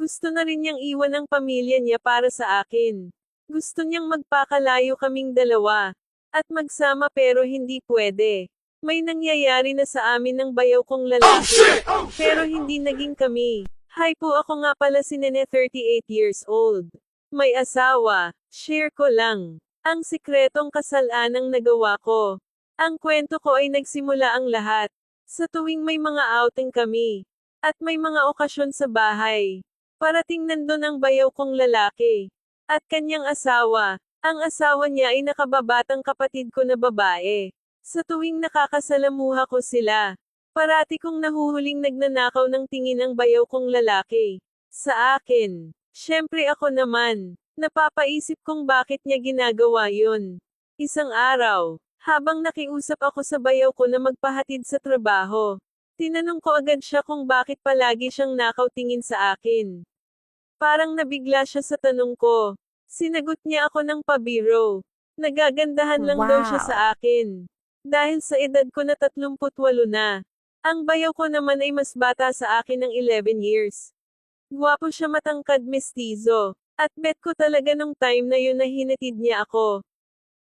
Gusto na rin niyang iwan ang pamilya niya para sa akin. Gusto niyang magpakalayo kaming dalawa. At magsama pero hindi pwede. May nangyayari na sa amin ng bayaw kong lalaki. Pero hindi naging kami. Hi po, ako nga pala si Nene, 38 years old. May asawa. Share ko lang. Ang sikretong kasal-anang nagawa ko. Ang kwento ko ay nagsimula ang lahat. Sa tuwing may mga outing kami. At may mga okasyon sa bahay. Parating nandun ang bayaw kong lalaki. At kanyang asawa. Ang asawa niya ay nakababatang kapatid ko na babae. Sa tuwing nakakasalamuha ko sila. Parati kong nahuhuling nagnanakaw ng tingin ang bayaw kong lalaki. Sa akin. Syempre ako naman. Napapaisip kung bakit niya ginagawa yun. Isang araw. Habang nakiusap ako sa bayaw ko na magpahatid sa trabaho, tinanong ko agad siya kung bakit palagi siyang nakaw tingin sa akin. Parang nabigla siya sa tanong ko. Sinagot niya ako ng pabiro. Nagagandahan lang daw siya sa akin. Dahil sa edad ko na 38 na. Ang bayaw ko naman ay mas bata sa akin ng 11 years. Gwapo siya, matangkad, mestizo. At bet ko talaga nung time na yun na hinatid niya ako.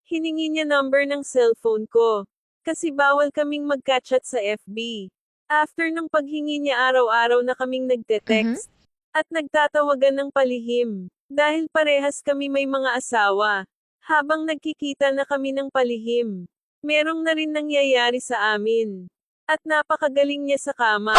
Hiningi niya number ng cellphone ko. Kasi bawal kaming magka-chat sa FB. After nung paghingi niya, araw-araw na kaming nagte-text. At nagtatawagan ng palihim. Dahil parehas kami may mga asawa. Habang nagkikita na kami ng palihim. Merong na rin nangyayari sa amin. At napakagaling niya sa kama.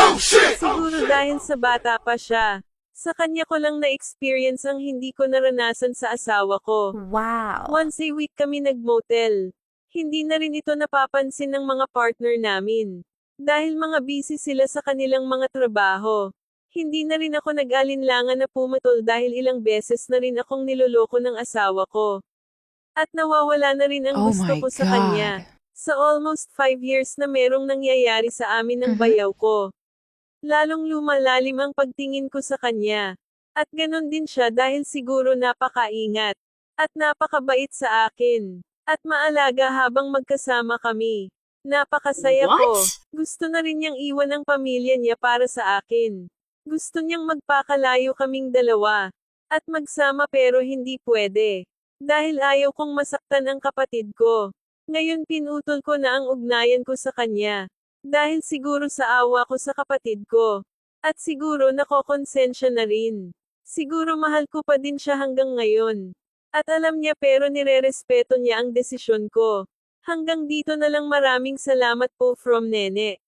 Siguro dahil sa bata pa siya. Sa kanya ko lang na-experience ang hindi ko naranasan sa asawa ko. Wow. Once a week kami nag-motel. Hindi na rin ito napapansin ng mga partner namin. Dahil mga busy sila sa kanilang mga trabaho. Hindi na rin ako nag-alinlangan na pumatol dahil ilang beses na rin akong niloloko ng asawa ko. At nawawala na rin ang Oh gusto my ko sa kanya. God. Sa almost 5 years na merong nangyayari sa amin ng bayaw ko. Lalong lumalalim ang pagtingin ko sa kanya. At ganon din siya dahil siguro napakaingat. At napakabait sa akin. At maalaga habang magkasama kami. Napakasaya ko. Gusto na rin niyang iwan ang pamilya niya para sa akin. Gusto niyang magpakalayo kaming dalawa. At magsama pero hindi pwede. Dahil ayaw kong masaktan ang kapatid ko. Ngayon pinutol ko na ang ugnayan ko sa kanya. Dahil siguro sa awa ko sa kapatid ko. At siguro nakokonsensya na rin. Siguro mahal ko pa din siya hanggang ngayon. At alam niya pero nirerespeto niya ang desisyon ko. Hanggang dito na lang, maraming salamat po from Nene.